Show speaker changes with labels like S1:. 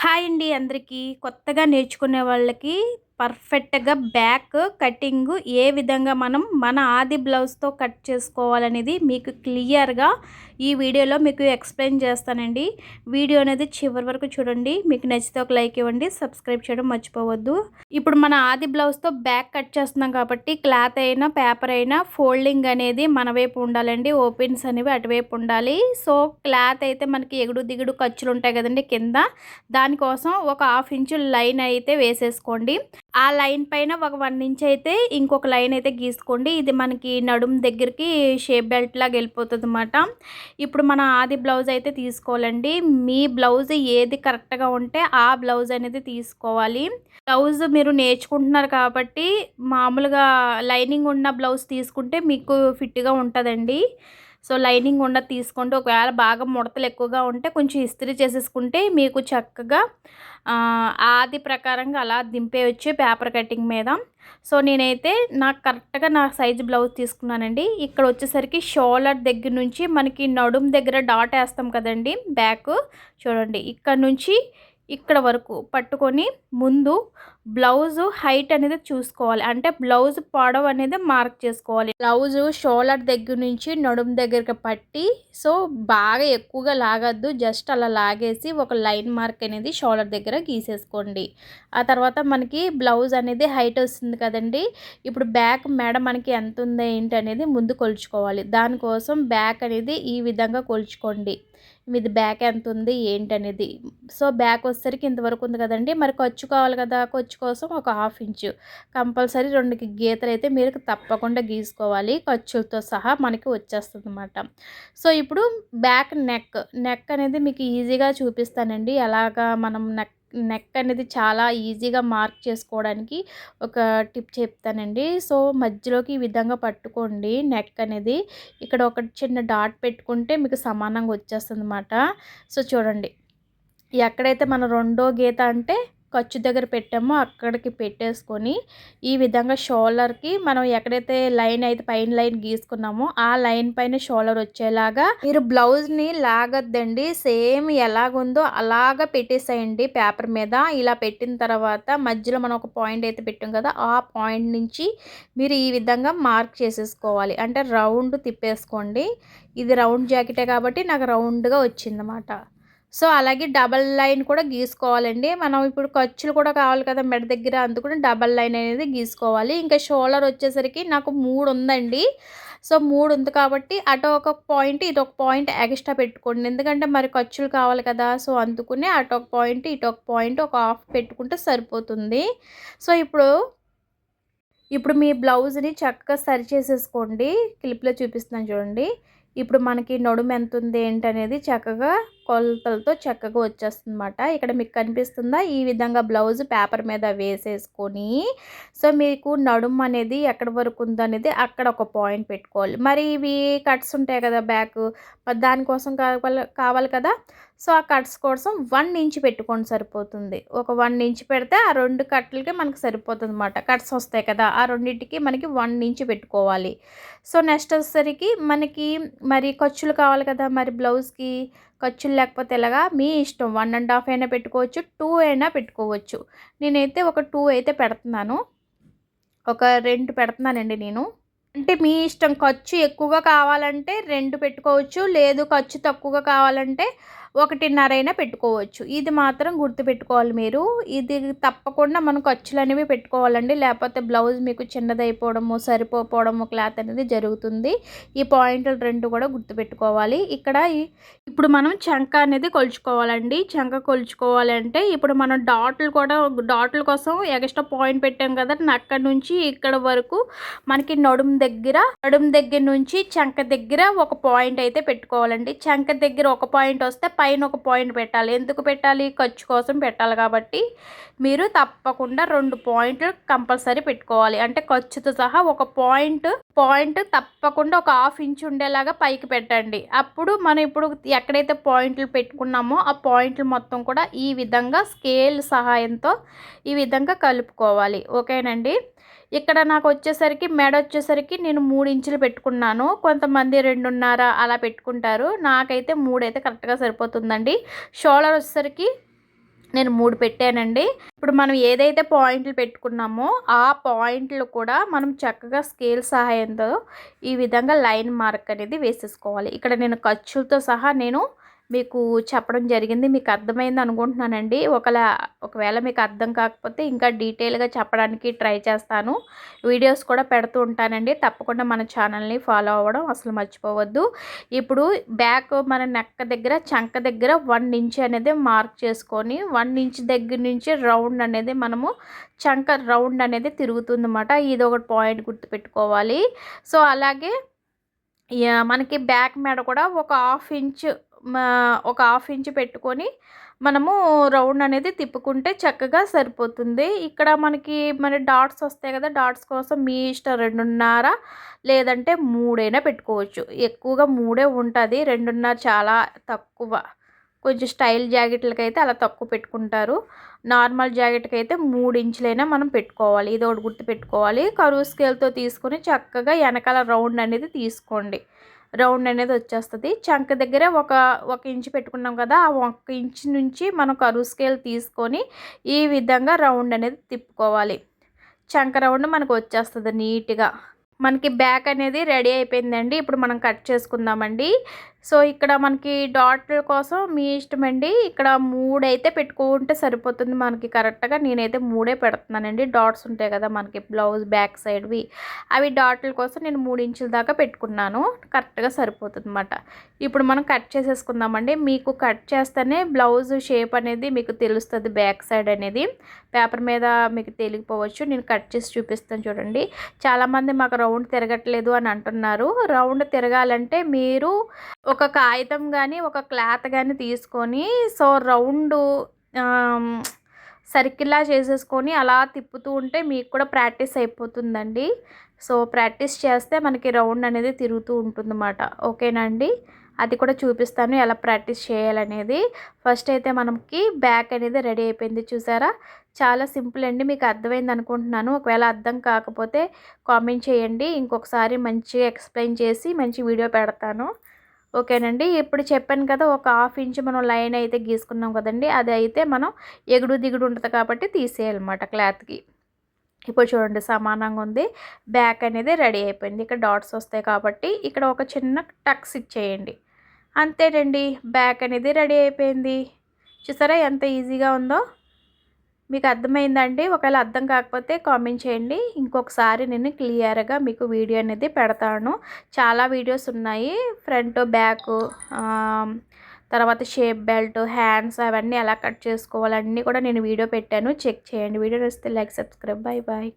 S1: Hi అండి అందరికీ. కొత్తగా నేర్చుకునే వాళ్ళకి పర్ఫెక్ట్‌గా బ్యాక్ కటింగు ఏ విధంగా మనం మన ఆది బ్లౌజ్‌తో కట్ చేసుకోవాలనేది మీకు క్లియర్‌గా ఈ వీడియోలో మీకు ఎక్స్‌ప్లెయిన్ చేస్తానండి. వీడియో అనేది చివరి వరకు చూడండి. మీకు నచ్చితే ఒక లైక్ ఇవ్వండి. సబ్స్క్రైబ్ చేయడం మర్చిపోవద్దు. ఇప్పుడు మన ఆది బ్లౌజ్‌తో బ్యాక్ కట్ చేస్తున్నాం కాబట్టి క్లాత్ అయినా, పేపర్ అయినా ఫోల్డింగ్ అనేది మన వైపు ఉండాలండి. ఓపెన్స్ అనేవి అటువైపు ఉండాలి. సో, క్లాత్ అయితే మనకి ఎగుడు దిగుడు ఖర్చులు ఉంటాయి కదండీ కింద. దానికోసం ఒక హాఫ్ ఇంచు లైన్ అయితే వేసేసుకోండి. ఆ లైన్ పైన ఒక 1 ఇంచ్ అయితే ఇంకొక లైన్ అయితే గీసుకోండి. ఇది మనకి నడుము దగ్గరికి షేప్ బెల్ట్ లాగా వెళ్ళిపోతుందన్నమాట. ఇప్పుడు మన ఆది బ్లౌజ్ అయితే తీసుకోవాలండి. మీ బ్లౌజ్ ఏది కరెక్ట్‌గా ఉంటే ఆ బ్లౌజ్ అనేది తీసుకోవాలి. బ్లౌజ్ మీరు నేర్చుకుంటున్నారు కాబట్టి మామూలుగా లైనింగ్ ఉన్న బ్లౌజ్ తీసుకుంటే మీకు ఫిట్‌గా ఉంటదండి. సో, లైనింగ్ ఉన్నది తీసుకోండి. ఒకవేళ బాగా ముడతలు ఎక్కువగా ఉంటే కొంచెం ఇస్త్రీ చేసేసుకుంటే మీకు చక్కగా ఆది ప్రకారంగా అలా దింపేయొచ్చు పేపర్ కటింగ్ మీద. సో, నేనైతే నాకు కరెక్ట్‌గా నా సైజు బ్లౌజ్ తీసుకున్నానండి. ఇక్కడ వచ్చేసరికి షోల్డర్ దగ్గర నుంచి మనకి నడుము దగ్గర డాట్ ఏస్తాం కదండీ బ్యాకు. చూడండి ఇక్కడ నుంచి ఇక్కడ వరకు పట్టుకొని ముందు బ్లౌజు హైట్ అనేది చూసుకోవాలి. అంటే బ్లౌజ్ పొడవు అనేది మార్క్ చేసుకోవాలి. బ్లౌజు షోల్డర్ దగ్గర నుంచి నడుము దగ్గరికి పట్టి సో, బాగా ఎక్కువగా లాగద్దు. జస్ట్ అలా లాగేసి ఒక లైన్ మార్క్ అనేది షోల్డర్ దగ్గర గీసేసుకోండి. ఆ తర్వాత మనకి బ్లౌజ్ అనేది హైట్ వస్తుంది కదండీ. ఇప్పుడు బ్యాక్ మెడ మనకి ఎంత ఉంది ఏంటి అనేది ముందు కొలుచుకోవాలి. దానికోసం బ్యాక్ అనేది ఈ విధంగా కొలుచుకోండి. మీది బ్యాక్ ఎంత ఉంది ఏంటనేది. సో, బ్యాక్ వచ్చేసరికి ఇంతవరకు ఉంది కదండీ. మరి ఖర్చు కావాలి కదా! ఖర్చు కోసం ఒక హాఫ్ ఇంచు కంపల్సరీ 2 గీతలైతే మీరు తప్పకుండా గీసుకోవాలి. ఖర్చులతో సహా మనకి వచ్చేస్తుందన్నమాట. సో, ఇప్పుడు బ్యాక్ నెక్ అనేది మీకు ఈజీగా చూపిస్తానండి. ఎలాగా మనం నెక్ అనేది చాలా ఈజీగా మార్క్ చేసుకోవడానికి ఒక టిప్ చెప్తానండి. సో, మధ్యలోకి ఈ విధంగా పట్టుకోండి నెక్ అనేది. ఇక్కడ ఒక చిన్న డాట్ పెట్టుకుంటే మీకు సమానంగా వచ్చేస్తుందన్నమాట. సో, చూడండి ఎక్కడైతే మనం రెండో గీత అంటే ఖర్చు దగ్గర పెట్టామో అక్కడికి పెట్టేసుకొని ఈ విధంగా షోల్డర్కి మనం ఎక్కడైతే లైన్ అయితే పైన లైన్ గీసుకున్నామో ఆ లైన్ పైన షోల్డర్ వచ్చేలాగా మీరు బ్లౌజ్ని లాగద్దండి. సేమ్ ఎలాగుందో అలాగా పెట్టేసేయండి పేపర్ మీద. ఇలా పెట్టిన తర్వాత మధ్యలో మనం ఒక పాయింట్ అయితే పెట్టాం కదా, ఆ పాయింట్ నుంచి మీరు ఈ విధంగా మార్క్ చేసేసుకోవాలి. అంటే రౌండ్ తిప్పేసుకోండి. ఇది రౌండ్ జాకెటే కాబట్టి నాకు రౌండ్గా వచ్చిందన్నమాట. సో, అలాగే డబల్ లైన్ కూడా గీసుకోవాలండి. మనం ఇప్పుడు ఖర్చులు కూడా కావాలి కదా మెడ దగ్గర, అందుకని డబల్ లైన్ అనేది గీసుకోవాలి. ఇంకా షోల్డర్ వచ్చేసరికి నాకు 3 ఉందండి. సో, 3 ఉంది కాబట్టి అటు ఒక పాయింట్, ఇటు ఒక పాయింట్ ఎక్స్ట్రా పెట్టుకోండి. ఎందుకంటే మరి ఖర్చులు కావాలి కదా! సో, అందుకనే అటు ఒక పాయింట్, ఇటు ఒక పాయింట్ ఒక హాఫ్ పెట్టుకుంటే సరిపోతుంది. సో, ఇప్పుడు మీ బ్లౌజ్‌ని చక్కగా సరి చేసేసుకోండి. క్లిప్‌లో చూపిస్తున్నాను చూడండి. ఇప్పుడు మనకి నడుము ఎంతుంది ఏంటనేది చక్కగా కొలతలతో చక్కగా వచ్చేస్తుందన్నమాట. ఇక్కడ మీకు కనిపిస్తుందా? ఈ విధంగా బ్లౌజ్ పేపర్ మీద వేసేసుకొని సో, మీకు నడుము అనేది ఎక్కడి వరకు ఉందనేది అక్కడ ఒక పాయింట్ పెట్టుకోవాలి. మరి ఇవి కట్స్ ఉంటాయి కదా బ్యాకు, మరి దానికోసం కావాలి కదా! సో, ఆ కట్స్ కోసం 1 ఇంచ్ పెట్టుకోండి సరిపోతుంది. ఒక 1 ఇంచ్ పెడితే ఆ 2 కట్లకి మనకు సరిపోతుందన్నమాట. కట్స్ వస్తాయి కదా! ఆ రెండిటికి మనకి 1 ఇంచ్ పెట్టుకోవాలి. సో, నెక్స్ట్ వచ్చేసరికి మనకి మరి ఖర్చులు కావాలి కదా! మరి బ్లౌజ్‌కి ఖర్చులు లేకపోతే ఎలాగా మీ ఇష్టం. 1 ½ అయినా పెట్టుకోవచ్చు, 2 అయినా పెట్టుకోవచ్చు. నేనైతే ఒక 2 అయితే పెడుతున్నాను. ఒక 2 పెడుతున్నానండి నేను. అంటే మీ ఇష్టం. ఖర్చు ఎక్కువగా కావాలంటే 2 పెట్టుకోవచ్చు. లేదు ఖర్చు తక్కువగా కావాలంటే 1.5 అయినా పెట్టుకోవచ్చు. ఇది మాత్రం గుర్తుపెట్టుకోవాలి మీరు. ఇది తప్పకుండా మనం ఖర్చులనేవి పెట్టుకోవాలండి. లేకపోతే బ్లౌజ్ మీకు చిన్నదైపోవడము, సరిపోకపోవడము క్లాత్ అనేది జరుగుతుంది. ఈ పాయింట్లు 2 కూడా గుర్తుపెట్టుకోవాలి. ఇక్కడ ఇప్పుడు మనం చంక అనేది కొలుచుకోవాలండి. చంక కొలుచుకోవాలి అంటే ఇప్పుడు మనం డాట్ల కోసం ఎక్స్ట్రా పాయింట్ పెట్టాం కదా! అక్కడి నుంచి ఇక్కడ వరకు మనకి నడుము దగ్గర నుంచి చంక దగ్గర ఒక పాయింట్ అయితే పెట్టుకోవాలండి. చంక దగ్గర ఒక పాయింట్ వస్తే పైన ఒక పాయింట్ పెట్టాలి. ఎందుకు పెట్టాలి? ఖర్చు కోసం పెట్టాలి కాబట్టి మీరు తప్పకుండా 2 పాయింట్లు కంపల్సరీ పెట్టుకోవాలి. అంటే ఖర్చుతో సహా ఒక పాయింట్ తప్పకుండా ఒక హాఫ్ ఇంచ్ ఉండేలాగా పైకి పెట్టండి. అప్పుడు మనం ఇప్పుడు ఎక్కడైతే పాయింట్లు పెట్టుకున్నామో ఆ పాయింట్లు మొత్తం కూడా ఈ విధంగా స్కేల్ సహాయంతో ఈ విధంగా కలుపుకోవాలి. ఓకేనండి. ఇక్కడ నాకు వచ్చేసరికి మెడ వచ్చేసరికి నేను 3 ఇంచులు పెట్టుకున్నాను. కొంతమంది 2.5 అలా పెట్టుకుంటారు. నాకైతే 3 అయితే కరెక్ట్‌గా సరిపోతుందండి. షోల్డర్ వచ్చేసరికి నేను 3 పెట్టానండి. ఇప్పుడు మనం ఏదైతే పాయింట్లు పెట్టుకున్నామో ఆ పాయింట్లు కూడా మనం చక్కగా స్కేల్ సహాయంతో ఈ విధంగా లైన్ మార్క్ అనేది వేసేసుకోవాలి. ఇక్కడ నేను ఖర్చులతో సహా నేను మీకు చెప్పడం జరిగింది. మీకు అర్థమైంది అనుకుంటున్నానండి. ఒకవేళ మీకు అర్థం కాకపోతే ఇంకా డీటెయిల్‌గా చెప్పడానికి ట్రై చేస్తాను. వీడియోస్ కూడా పెడుతూ ఉంటానండి. తప్పకుండా మన ఛానల్‌ని ఫాలో అవ్వడం అసలు మర్చిపోవద్దు. ఇప్పుడు బ్యాక్ మన నెక్ దగ్గర చంక దగ్గర 1 ఇంచ్ అనేది మార్క్ చేసుకొని 1 ఇంచ్ దగ్గర నుంచి రౌండ్ అనేది మనము చంక రౌండ్ అనేది తిరుగుతుందన్నమాట. ఇది ఒకటి పాయింట్ గుర్తుపెట్టుకోవాలి. సో అలాగే మనకి బ్యాక్ మెడ కూడా ఒక హాఫ్ ఇంచ్ పెట్టుకొని మనము రౌండ్ అనేది తిప్పుకుంటే చక్కగా సరిపోతుంది. ఇక్కడ మనకి మరి డాట్స్ వస్తాయి కదా, డాట్స్ కోసం మీ ఇష్టం 2.5 లేదంటే 3 అయినా పెట్టుకోవచ్చు. ఎక్కువగా 3 ఉంటుంది, 2.5 చాలా తక్కువ. కొంచెం స్టైల్ జాకెట్లకైతే అలా తక్కువ పెట్టుకుంటారు. నార్మల్ జాకెట్కి అయితే 3 ఇంచులైనా మనం పెట్టుకోవాలి. ఇది ఒకటి గుర్తుపెట్టుకోవాలి. కరువు స్కేల్తో తీసుకొని చక్కగా వెనకాల రౌండ్ అనేది తీసుకోండి. రౌండ్ అనేది వచ్చేస్తుంది. చంక దగ్గర ఒక ఇంచు పెట్టుకున్నాం కదా, ఆ 1 ఇంచు నుంచి మనం కరువు స్కేల్ తీసుకొని ఈ విధంగా రౌండ్ అనేది తిప్పుకోవాలి. చంక రౌండ్ మనకు వచ్చేస్తుంది నీట్గా. మనకి బ్యాక్ అనేది రెడీ అయిపోయిందండి. ఇప్పుడు మనం కట్ చేసుకుందామండి. సో ఇక్కడ మనకి డాట్ల కోసం మీ ఇష్టమండి. ఇక్కడ 3 అయితే పెట్టుకుంటే సరిపోతుంది మనకి కరెక్ట్గా. నేనైతే 3 పెడుతున్నానండి. డాట్స్ ఉంటాయి కదా మనకి బ్లౌజ్ బ్యాక్ సైడ్వి, అవి డాట్ల కోసం నేను 3 ఇంచుల దాకా పెట్టుకున్నాను. కరెక్ట్గా సరిపోతుంది అన్నమాట. ఇప్పుడు మనం కట్ చేసేసుకుందామండి. మీకు కట్ చేస్తేనే బ్లౌజ్ షేప్ అనేది మీకు తెలుస్తుంది. బ్యాక్ సైడ్ అనేది పేపర్ మీద మీకు తెలియకపోవచ్చు. నేను కట్ చేసి చూపిస్తాను చూడండి. చాలామంది మాకు రౌండ్ తిరగట్లేదు అని అంటున్నారు. రౌండ్ తిరగాలంటే మీరు ఒక కాగితం కానీ ఒక క్లాత్ కానీ తీసుకొని సో రౌండ్ సర్కిల్లా చేసేసుకొని అలా తిప్పుతూ ఉంటే మీకు కూడా ప్రాక్టీస్ అయిపోతుందండి. సో ప్రాక్టీస్ చేస్తే మనకి రౌండ్ అనేది తిరుగుతూ ఉంటుందన్నమాట. ఓకేనా అండి? అది కూడా చూపిస్తాను ఎలా ప్రాక్టీస్ చేయాలనేది. ఫస్ట్ అయితే మనకి బ్యాక్ అనేది రెడీ అయిపోయింది చూసారా. చాలా సింపుల్ అండి. మీకు అర్థమైంది అనుకుంటున్నాను. ఒకవేళ అర్థం కాకపోతే కామెంట్ చేయండి. ఇంకొకసారి మంచిగా ఎక్స్ప్లెయిన్ చేసి మంచి వీడియో పెడతాను. ఓకేనండి. ఇప్పుడు చెప్పాను కదా, ఒక హాఫ్ ఇంచ్ మనం లైన్ అయితే గీసుకున్నాం కదండి, అది అయితే మనం ఎగుడు దిగుడు ఉంటుంది కాబట్టి తీసేయాలన్నమాట క్లాత్కి. ఇప్పుడు చూడండి సమానంగా ఉంది. బ్యాక్ అనేది రెడీ అయిపోయింది. ఇక్కడ డాట్స్ వస్తాయి కాబట్టి ఇక్కడ ఒక చిన్న టక్స్ ఇచ్చేయండి. అంతేనండి, బ్యాక్ అనేది రెడీ అయిపోయింది. చూసారా ఎంత ఈజీగా ఉందో. మీకు అర్థమైందండి? ఒకవేళ అర్థం కాకపోతే కామెంట్ చేయండి. ఇంకొకసారి నేను క్లియర్గా మీకు వీడియో అనేది పెడతాను. చాలా వీడియోస్ ఉన్నాయి. ఫ్రంట్ బ్యాక్ తర్వాత షేప్ బెల్ట్, హ్యాండ్స్ అవన్నీ ఎలా కట్ చేసుకోవాలి అన్నీ కూడా నేను వీడియో పెట్టాను. చెక్ చేయండి. వీడియో నచ్చితే లైక్, సబ్స్క్రైబ్. Bye bye.